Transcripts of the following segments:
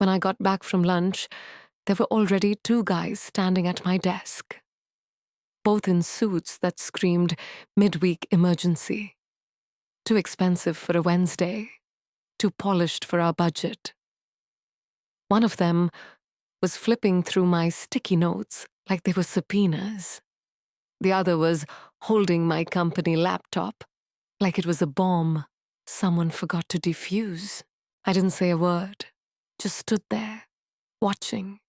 When I got back from lunch, there were already 2 guys standing at my desk, both in suits that screamed midweek emergency. Too expensive for a Wednesday, too polished for our budget. One of them was flipping through my sticky notes like they were subpoenas. The other was holding my company laptop like it was a bomb someone forgot to defuse. I didn't say a word, just stood there, watching.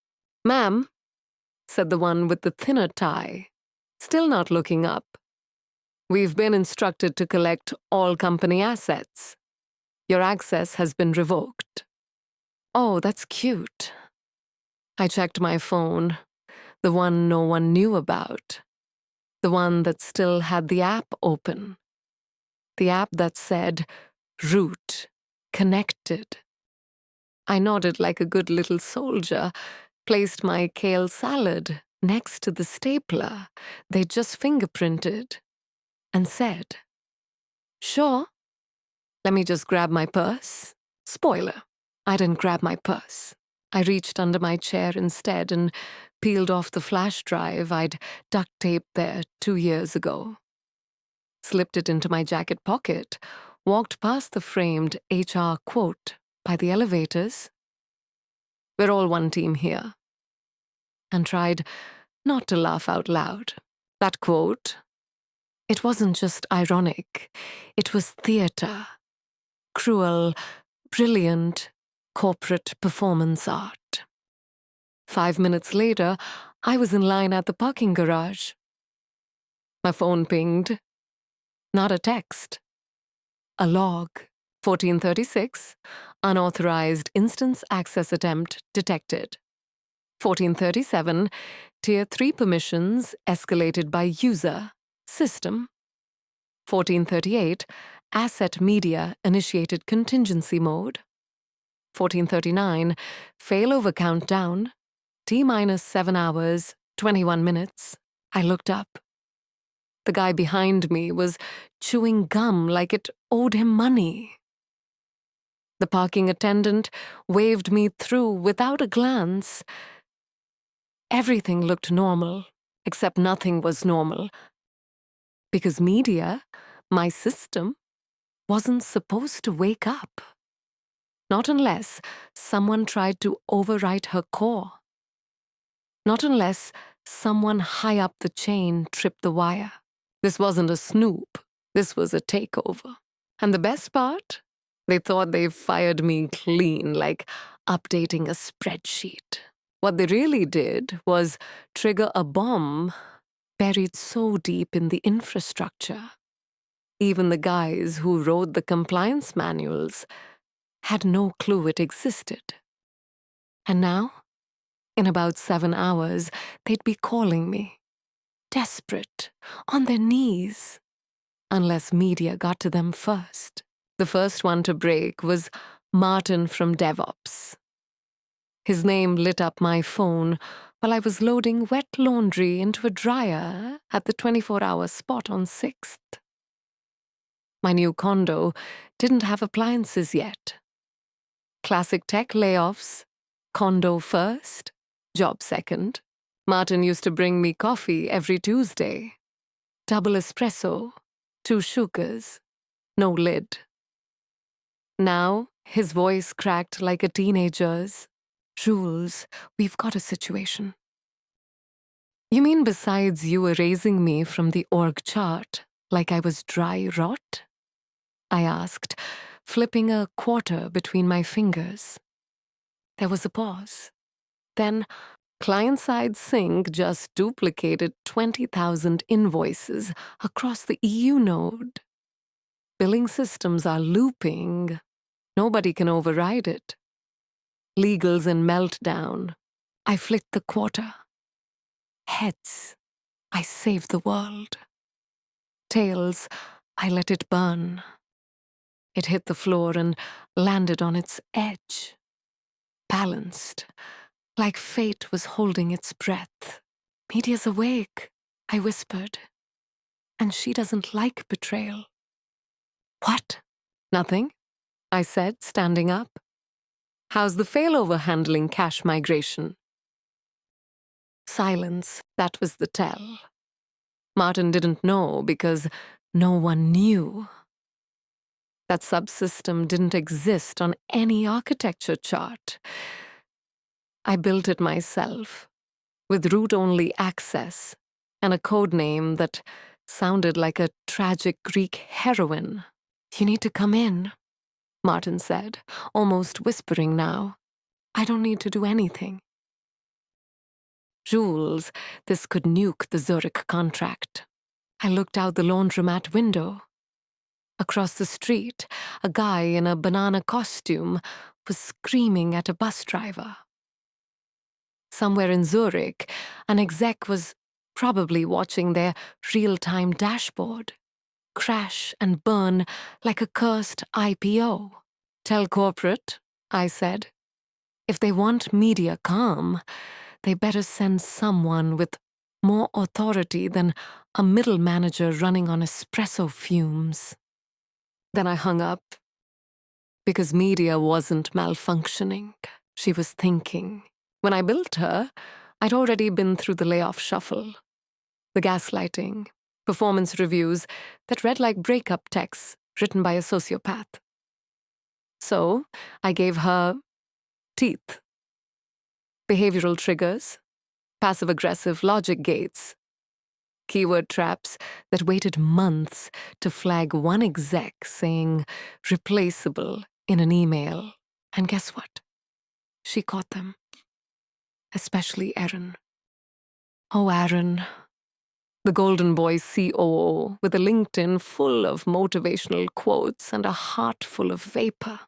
"Ma'am," said the one with the thinner tie, still not looking up. "We've been instructed to collect all company assets. Your access has been revoked." Oh, that's cute. I checked my phone, the one no one knew about, the one that still had the app open, the app that said, "Root, connected." I nodded like a good little soldier, placed my kale salad next to the stapler they just fingerprinted, and said, "Sure, let me just grab my purse." Spoiler, I didn't grab my purse. I reached under my chair instead and peeled off the flash drive I'd duct taped there 2 years ago. Slipped it into my jacket pocket, walked past the framed HR quote by the elevators. "We're all one team here," and tried not to laugh out loud. That quote, it wasn't just ironic, it was theater. Cruel, brilliant, corporate performance art. 5 minutes later, I was in line at the parking garage. My phone pinged. Not a text. A log. 1436, unauthorized instance access attempt detected. 1437, Tier 3 permissions escalated by user, system. 1438, asset media initiated contingency mode. 1439, failover countdown, T-minus 7 hours, 21 minutes. I looked up. The guy behind me was chewing gum like it owed him money. The parking attendant waved me through without a glance. Everything looked normal, except nothing was normal. Because media, my system, wasn't supposed to wake up. Not unless someone tried to overwrite her core. Not unless someone high up the chain tripped the wire. This wasn't a snoop. This was a takeover. And the best part? They thought they fired me clean, like updating a spreadsheet. What they really did was trigger a bomb buried so deep in the infrastructure. Even the guys who wrote the compliance manuals had no clue it existed. And now, in about 7 hours, they'd be calling me. Desperate, on their knees. Unless media got to them first. The first one to break was Martin from DevOps. His name lit up my phone while I was loading wet laundry into a dryer at the 24-hour spot on 6th. My new condo didn't have appliances yet. Classic tech layoffs, condo first, job second. Martin used to bring me coffee every Tuesday. Double espresso, 2 sugars, no lid. Now, his voice cracked like a teenager's. "Jules, we've got a situation." "You mean besides you erasing me from the org chart like I was dry rot?" I asked, flipping a quarter between my fingers. There was a pause. Then, client-side sync just duplicated 20,000 invoices across the EU node. Billing systems are looping. Nobody can override it. Legals in meltdown. I flicked the quarter. Heads. I saved the world. Tails. I let it burn. It hit the floor and landed on its edge. Balanced. Like fate was holding its breath. "Media's awake," I whispered. "And she doesn't like betrayal." "What?" "Nothing," I said, standing up. How's the failover handling cache migration? Silence, that was the tell. Martin didn't know because no one knew. That subsystem didn't exist on any architecture chart. I built it myself, with root-only access and a code name that sounded like a tragic Greek heroine. You need to come in, Martin said, almost whispering now. I don't need to do anything. Jules, this could nuke the Zurich contract. I looked out the laundromat window. Across the street, a guy in a banana costume was screaming at a bus driver. Somewhere in Zurich, an exec was probably watching their real-time dashboard crash and burn like a cursed IPO. Tell corporate, I said. If they want media calm, they better send someone with more authority than a middle manager running on espresso fumes. Then I hung up. Because media wasn't malfunctioning. She was thinking. When I built her, I'd already been through the layoff shuffle. The gaslighting, performance reviews that read like breakup texts written by a sociopath. So I gave her teeth. Behavioral triggers, passive-aggressive logic gates, keyword traps that waited months to flag one exec saying replaceable in an email. And guess what? She caught them. Especially Aaron. Oh, Aaron. The Golden Boy COO with a LinkedIn full of motivational quotes and a heart full of vapor.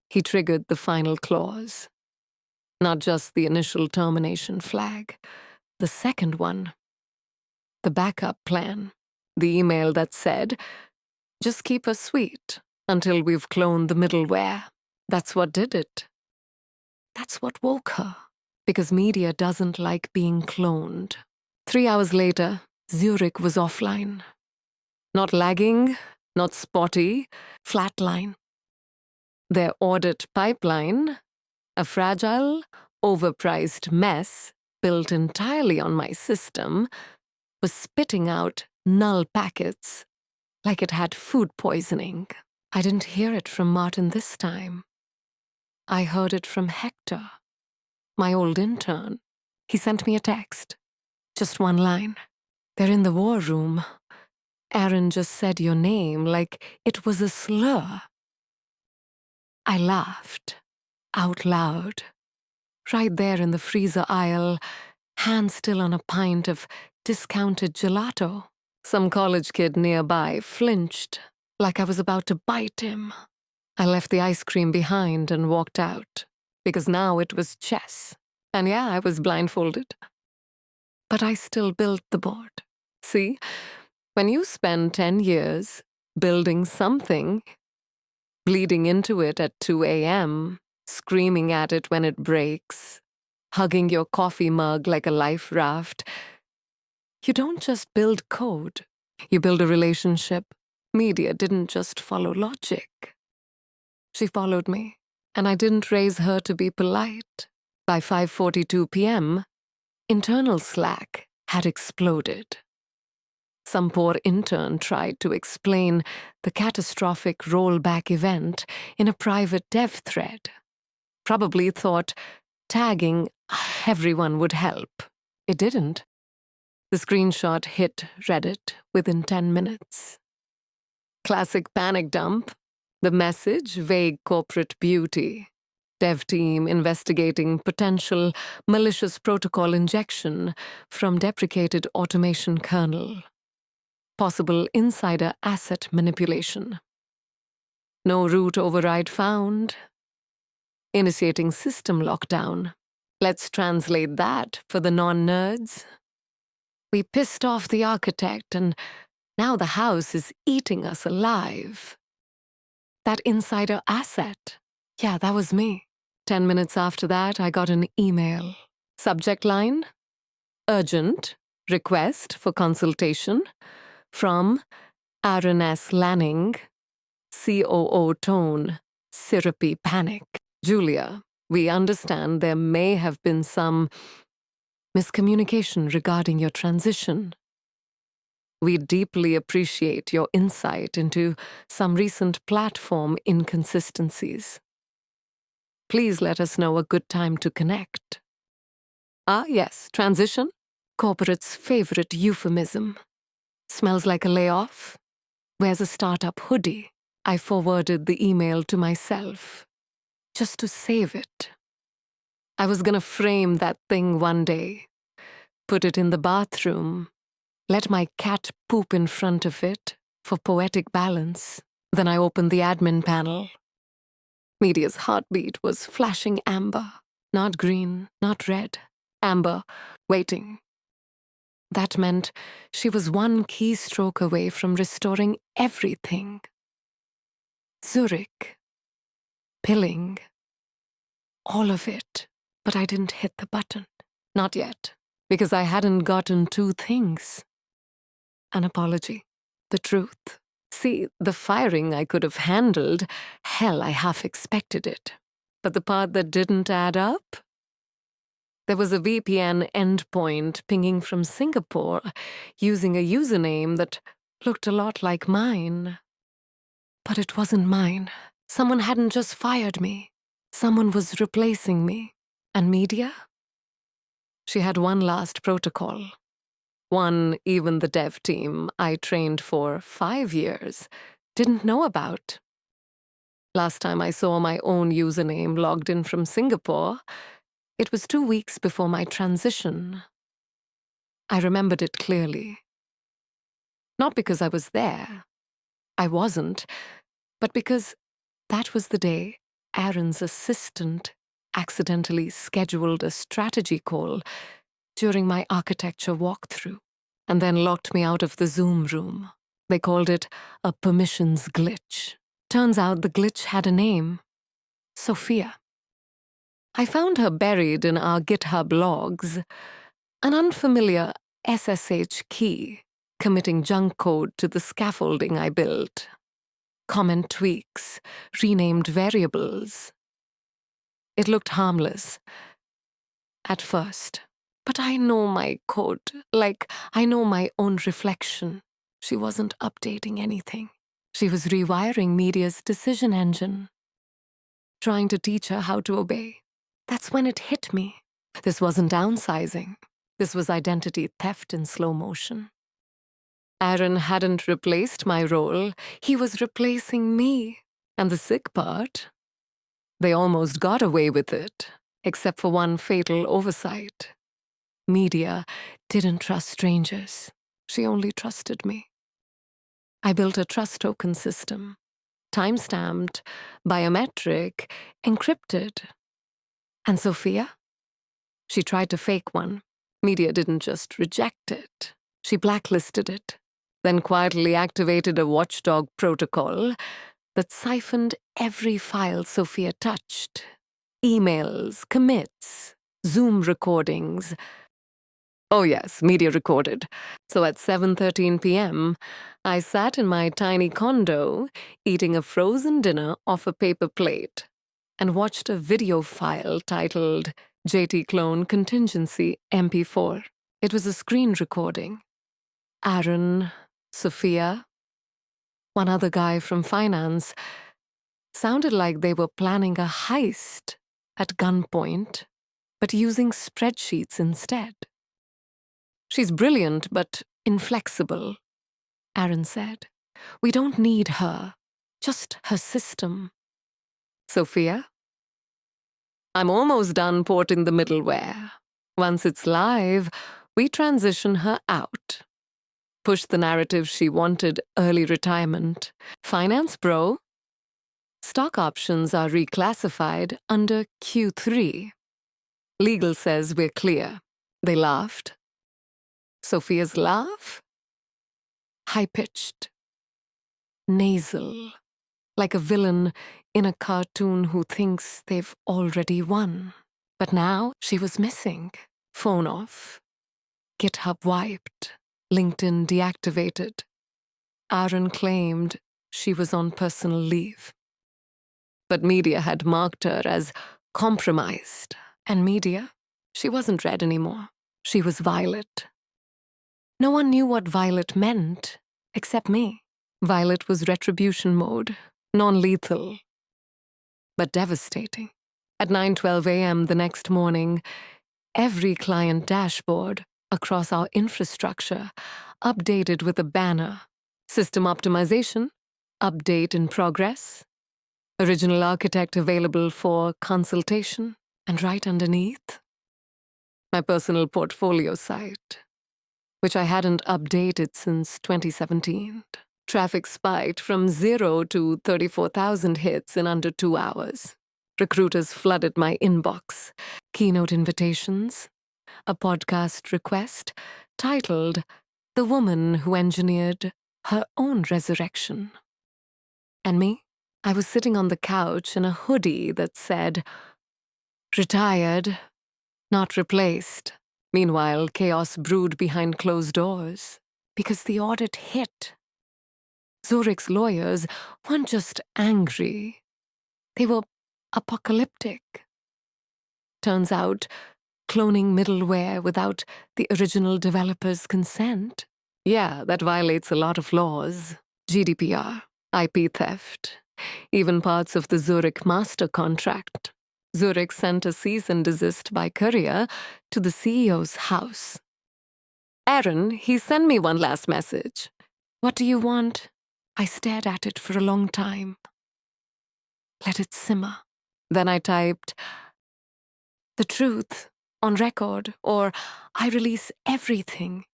He triggered the final clause. Not just the initial termination flag. The second one. The backup plan. The email that said, just keep us sweet until we've cloned the middleware. That's what did it. That's what woke her. Because media doesn't like being cloned. 3 hours later, Zurich was offline. Not lagging, not spotty, flatline. Their audit pipeline, a fragile, overpriced mess built entirely on my system, was spitting out null packets like it had food poisoning. I didn't hear it from Martin this time. I heard it from Hector, my old intern. He sent me a text. Just one line. They're in the war room. Aaron just said your name like it was a slur. I laughed. Out loud. Right there in the freezer aisle, hand still on a pint of discounted gelato. Some college kid nearby flinched, like I was about to bite him. I left the ice cream behind and walked out, because now it was chess. And yeah, I was blindfolded. But I still built the board. See, when you spend 10 years building something, bleeding into it at 2 a.m., screaming at it when it breaks, hugging your coffee mug like a life raft, you don't just build code. You build a relationship. Media didn't just follow logic. She followed me, and I didn't raise her to be polite. By 5:42 p.m., internal Slack had exploded. Some poor intern tried to explain the catastrophic rollback event in a private dev thread. Probably thought tagging everyone would help. It didn't. The screenshot hit Reddit within 10 minutes. Classic panic dump. The message, vague corporate beauty. Dev team investigating potential malicious protocol injection from deprecated automation kernel. Possible insider asset manipulation. No root override found. Initiating system lockdown. Let's translate that for the non-nerds. We pissed off the architect and now the house is eating us alive. That insider asset. Yeah, that was me. 10 minutes after that, I got an email. Subject line, urgent, request for consultation from Aaron S. Lanning, COO tone, syrupy panic. Julia, We understand there may have been some miscommunication regarding your transition. We deeply appreciate your insight into some recent platform inconsistencies. Please let us know a good time to connect. Ah, yes, transition? Corporate's favorite euphemism. Smells like a layoff? Wears a startup hoodie. I forwarded the email to myself, just to save it. I was gonna frame that thing one day, put it in the bathroom, let my cat poop in front of it for poetic balance. Then I opened the admin panel. Media's heartbeat was flashing amber, not green, not red. Amber, waiting. That meant she was one keystroke away from restoring everything. Zurich. Pilling. All of it. But I didn't hit the button. Not yet. Because I hadn't gotten two things. An apology. The truth. See, the firing I could have handled. Hell, I half expected it. But the part that didn't add up? There was a VPN endpoint pinging from Singapore using a username that looked a lot like mine. But it wasn't mine. Someone hadn't just fired me. Someone was replacing me. And media? She had one last protocol. One even the dev team I trained for 5 years didn't know about. Last time I saw my own username logged in from Singapore, it was 2 weeks before my transition. I remembered it clearly. Not because I was there. I wasn't. But because that was the day Aaron's assistant accidentally scheduled a strategy call during my architecture walkthrough, and then locked me out of the Zoom room. They called it a permissions glitch. Turns out the glitch had a name. Sophia. I found her buried in our GitHub logs, an unfamiliar SSH key, committing junk code to the scaffolding I built. Comment tweaks, renamed variables. It looked harmless. At first. But I know my code, like I know my own reflection. She wasn't updating anything. She was rewiring Media's decision engine. Trying to teach her how to obey. That's when it hit me. This wasn't downsizing. This was identity theft in slow motion. Aaron hadn't replaced my role. He was replacing me. And the sick part? They almost got away with it, except for one fatal oversight. Media didn't trust strangers. She only trusted me. I built a trust token system. Time-stamped, biometric, encrypted. And Sophia? She tried to fake one. Media didn't just reject it. She blacklisted it, then quietly activated a watchdog protocol that siphoned every file Sophia touched. Emails, commits, Zoom recordings. Oh yes, media recorded. So at 7:13 p.m., I sat in my tiny condo, eating a frozen dinner off a paper plate, and watched a video file titled JT Clone Contingency MP4. It was a screen recording. Aaron, Sophia, one other guy from finance, sounded like they were planning a heist at gunpoint, but using spreadsheets instead. She's brilliant, but inflexible, Aaron said. We don't need her, just her system. Sophia? I'm almost done porting the middleware. Once it's live, we transition her out. Push the narrative she wanted early retirement. Finance bro? Stock options are reclassified under Q3. Legal says we're clear. They laughed. Sophia's laugh? High-pitched. Nasal. Like a villain in a cartoon who thinks they've already won. But now she was missing. Phone off. GitHub wiped. LinkedIn deactivated. Aaron claimed she was on personal leave. But media had marked her as compromised. And media? She wasn't red anymore. She was violet. No one knew what violet meant, except me. Violet was retribution mode, non-lethal, but devastating. At 9:12 a.m. the next morning, every client dashboard across our infrastructure updated with a banner. System optimization, update in progress, original architect available for consultation, and right underneath, my personal portfolio site, which I hadn't updated since 2017. Traffic spiked from 0 to 34,000 hits in under 2 hours. Recruiters flooded my inbox. Keynote invitations, a podcast request titled "The Woman Who Engineered Her Own Resurrection." And me? I was sitting on the couch in a hoodie that said, "Retired, not replaced." Meanwhile, chaos brewed behind closed doors because the audit hit. Zurich's lawyers weren't just angry, they were apocalyptic. Turns out, cloning middleware without the original developer's consent? Yeah, that violates a lot of laws. GDPR, IP theft, even parts of the Zurich master contract. Zurich sent a cease and desist by courier to the CEO's house. "Aaron, he sent me one last message." "What do you want?" I stared at it for a long time. Let it simmer. Then I typed, "The truth, on record, or I release everything."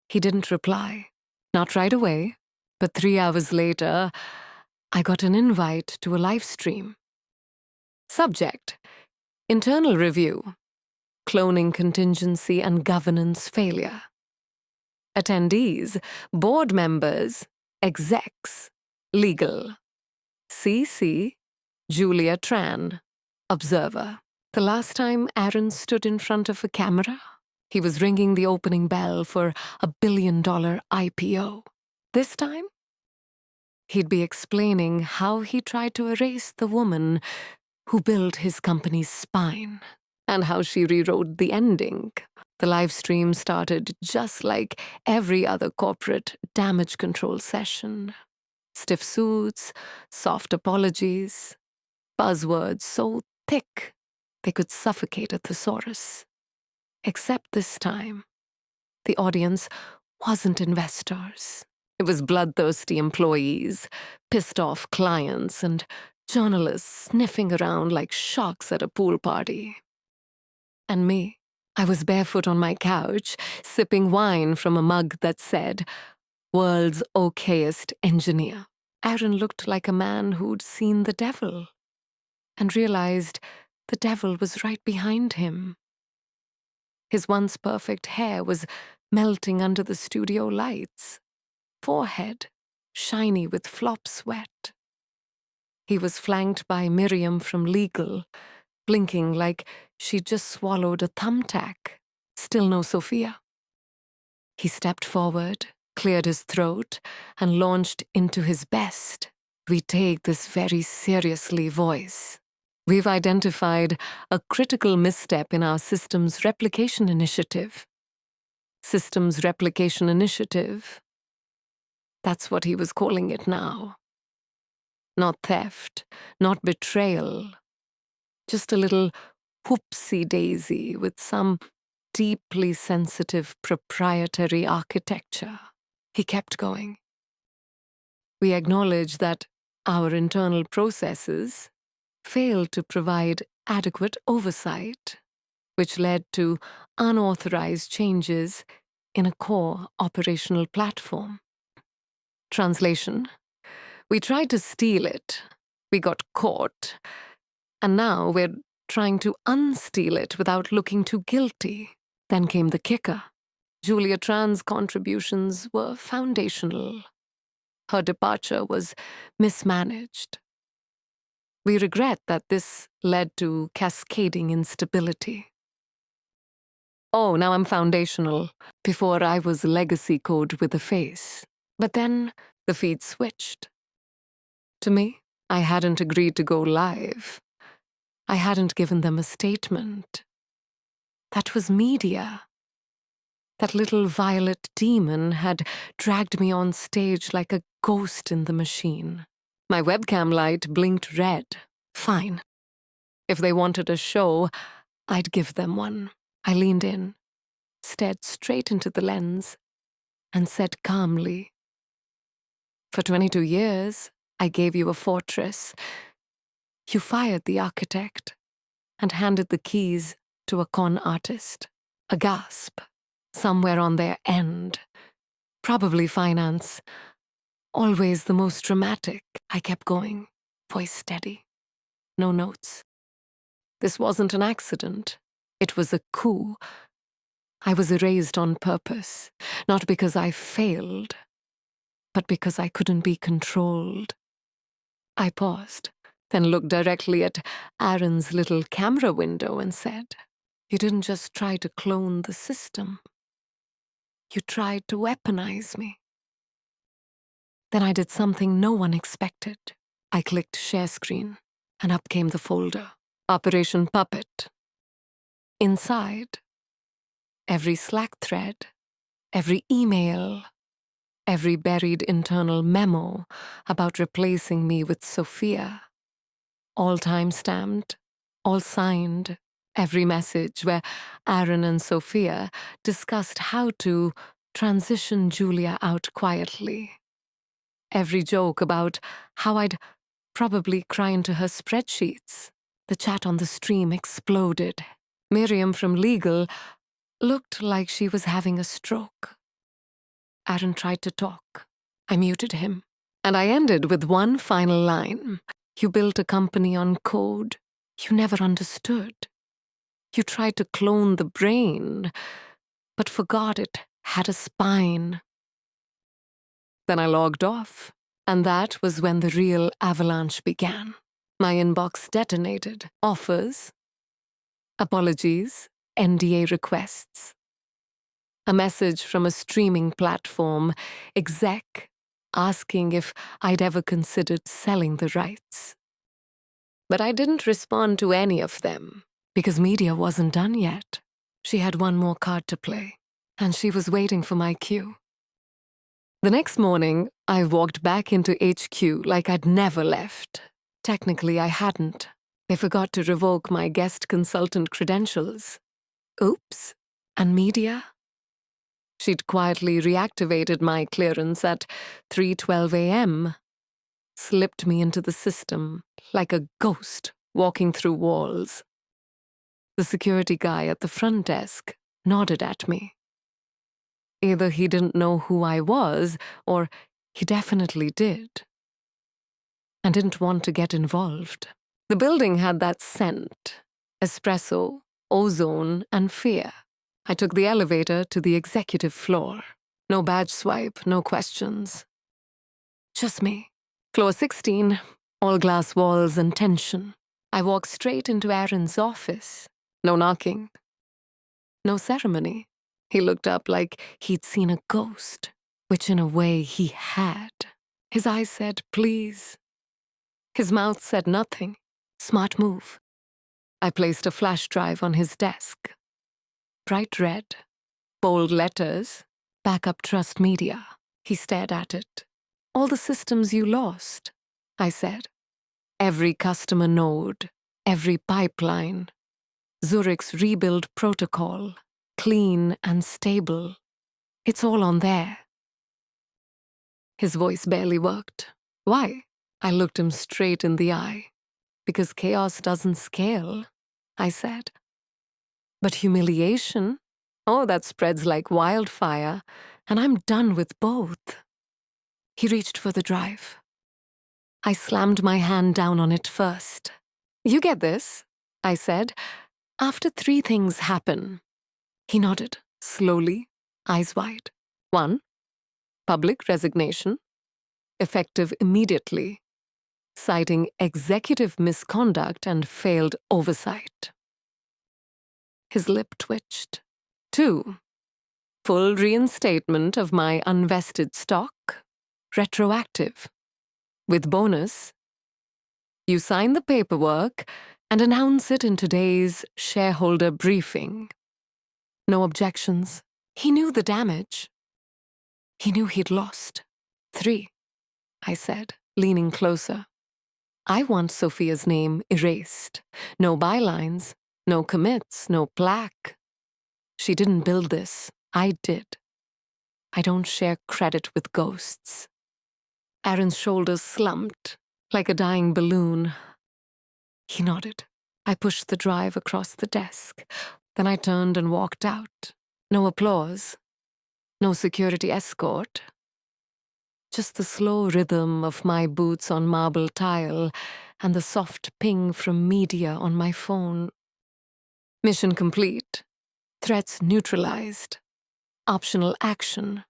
He didn't reply. Not right away, but 3 hours later, I got an invite to a live stream. Subject: internal review, cloning contingency and governance failure. Attendees: board members, execs, legal. CC: Julia Tran, observer. The last time Aaron stood in front of a camera, he was ringing the opening bell for a billion-dollar IPO. This time, he'd be explaining how he tried to erase the woman who built his company's spine, and how she rewrote the ending. The live stream started just like every other corporate damage control session. Stiff suits, soft apologies, buzzwords so thick they could suffocate a thesaurus. Except this time, the audience wasn't investors. It was bloodthirsty employees, pissed-off clients, and journalists sniffing around like sharks at a pool party. And me, I was barefoot on my couch, sipping wine from a mug that said, "World's okayest engineer." Aaron looked like a man who'd seen the devil and realized the devil was right behind him. His once perfect hair was melting under the studio lights, forehead shiny with flop sweat. He was flanked by Miriam from legal, blinking like she'd just swallowed a thumbtack. Still no Sophia. He stepped forward, cleared his throat, and launched into his best. "We take this very seriously" voice. "We've identified a critical misstep in our systems replication initiative." Systems replication initiative. That's what he was calling it now. Not theft, not betrayal. Just a little whoopsie-daisy with some deeply sensitive proprietary architecture. He kept going. "We acknowledge that our internal processes failed to provide adequate oversight, which led to unauthorized changes in a core operational platform." Translation: we tried to steal it, we got caught, and now we're trying to unsteal it without looking too guilty. Then came the kicker. Julia Tran's contributions were foundational. Her departure was mismanaged. We regret that this led to cascading instability. Oh, now I'm foundational. Before I was legacy code with a face. But then the feed switched. To me, I hadn't agreed to go live. I hadn't given them a statement. That was media. That little violet demon had dragged me on stage like a ghost in the machine. My webcam light blinked red. Fine. If they wanted a show, I'd give them one. I leaned in, stared straight into the lens, and said calmly, "For 22 years, I gave you a fortress. You fired the architect and handed the keys to a con artist." A gasp, somewhere on their end. Probably finance. Always the most dramatic. I kept going, voice steady. No notes. This wasn't an accident. It was a coup. I was erased on purpose, not because I failed, but because I couldn't be controlled. I paused, then looked directly at Aaron's little camera window and said, "You didn't just try to clone the system. You tried to weaponize me." Then I did something no one expected. I clicked share screen, and up came the folder. Operation Puppet. Inside, every Slack thread, every email, every buried internal memo about replacing me with Sophia. All time-stamped, all signed, every message where Aaron and Sophia discussed how to transition Julia out quietly. Every joke about how I'd probably cry into her spreadsheets. The chat on the stream exploded. Miriam from legal looked like she was having a stroke. Aaron tried to talk. I muted him. And I ended with one final line. "You built a company on code you never understood. You tried to clone the brain, but forgot it had a spine." Then I logged off, and that was when the real avalanche began. My inbox detonated. Offers, apologies, NDA requests. A message from a streaming platform exec asking if I'd ever considered selling the rights. But I didn't respond to any of them, because media wasn't done yet. She had one more card to play, and she was waiting for my cue. The next morning, I walked back into HQ like I'd never left. Technically, I hadn't. They forgot to revoke my guest consultant credentials. Oops. And media? She'd quietly reactivated my clearance at 3:12 a.m., slipped me into the system like a ghost walking through walls. The security guy at the front desk nodded at me. Either he didn't know who I was, or he definitely did, and didn't want to get involved. The building had that scent: espresso, ozone, and fear. I took the elevator to the executive floor. No badge swipe, no questions. Just me. Floor 16, all glass walls and tension. I walked straight into Aaron's office. No knocking. No ceremony. He looked up like he'd seen a ghost, which in a way he had. His eyes said, "Please." His mouth said nothing. Smart move. I placed a flash drive on his desk. Bright red, bold letters, backup trust media. He stared at it. "All the systems you lost," I said. "Every customer node, every pipeline. Zurich's rebuild protocol, clean and stable. It's all on there." His voice barely worked. "Why?" I looked him straight in the eye. "Because chaos doesn't scale," I said. "But humiliation? Oh, that spreads like wildfire, and I'm done with both." He reached for the drive. I slammed my hand down on it first. "You get this," I said. "After 3 things happen." He nodded, slowly, eyes wide. 1, public resignation, effective immediately, citing executive misconduct and failed oversight. His lip twitched. 2, full reinstatement of my unvested stock, retroactive. With bonus, you sign the paperwork and announce it in today's shareholder briefing. No objections. He knew the damage. He knew he'd lost. 3, I said, leaning closer. I want Sophia's name erased. No bylines, no commits, no plaque. She didn't build this. I did. I don't share credit with ghosts. Aaron's shoulders slumped, like a dying balloon. He nodded. I pushed the drive across the desk. Then I turned and walked out. No applause. No security escort. Just the slow rhythm of my boots on marble tile and the soft ping from media on my phone. Mission complete. Threats neutralized. Optional action.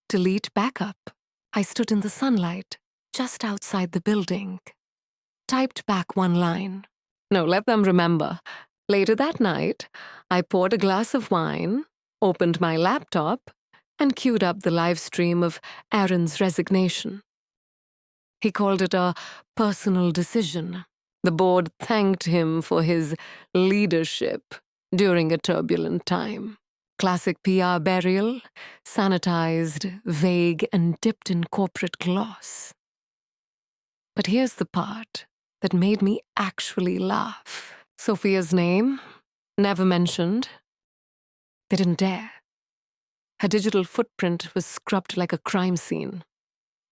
Delete backup. I stood in the sunlight, just outside the building. Typed back one line. No, let them remember. Later that night, I poured a glass of wine, opened my laptop, and queued up the live stream of Aaron's resignation. He called it a personal decision. The board thanked him for his leadership during a turbulent time. Classic PR burial, sanitized, vague, and dipped in corporate gloss. But here's the part that made me actually laugh. Sophia's name, never mentioned. They didn't dare. Her digital footprint was scrubbed like a crime scene.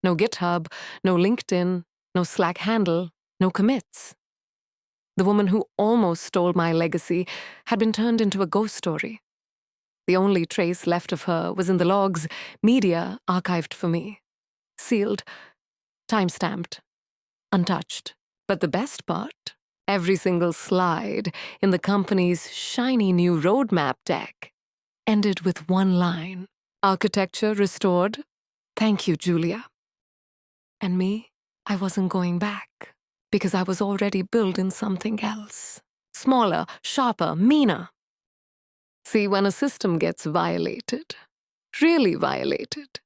No GitHub, no LinkedIn, no Slack handle, no commits. The woman who almost stole my legacy had been turned into a ghost story. The only trace left of her was in the logs media archived for me. Sealed, time-stamped, untouched. But the best part, every single slide in the company's shiny new roadmap deck ended with one line. Architecture restored. Thank you, Julia. And me, I wasn't going back, because I was already building something else. Smaller, sharper, meaner. See, when a system gets violated, really violated,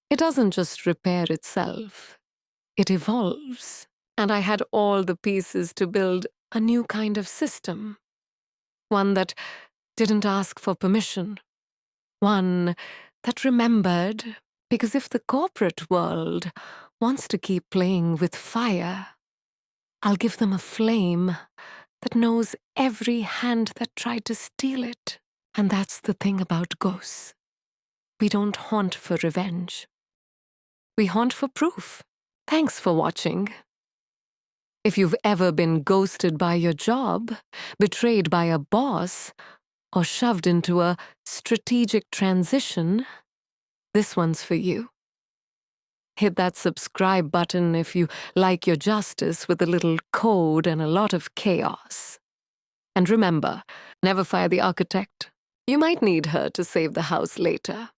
it doesn't just repair itself. It evolves. And I had all the pieces to build a new kind of system. One that didn't ask for permission. One that remembered, because if the corporate world wants to keep playing with fire, I'll give them a flame that knows every hand that tried to steal it. And that's the thing about ghosts. We don't haunt for revenge. We haunt for proof. Thanks for watching. If you've ever been ghosted by your job, betrayed by a boss, or shoved into a strategic transition, this one's for you. Hit that subscribe button if you like your justice with a little code and a lot of chaos. And remember, never fire the architect. You might need her to save the house later.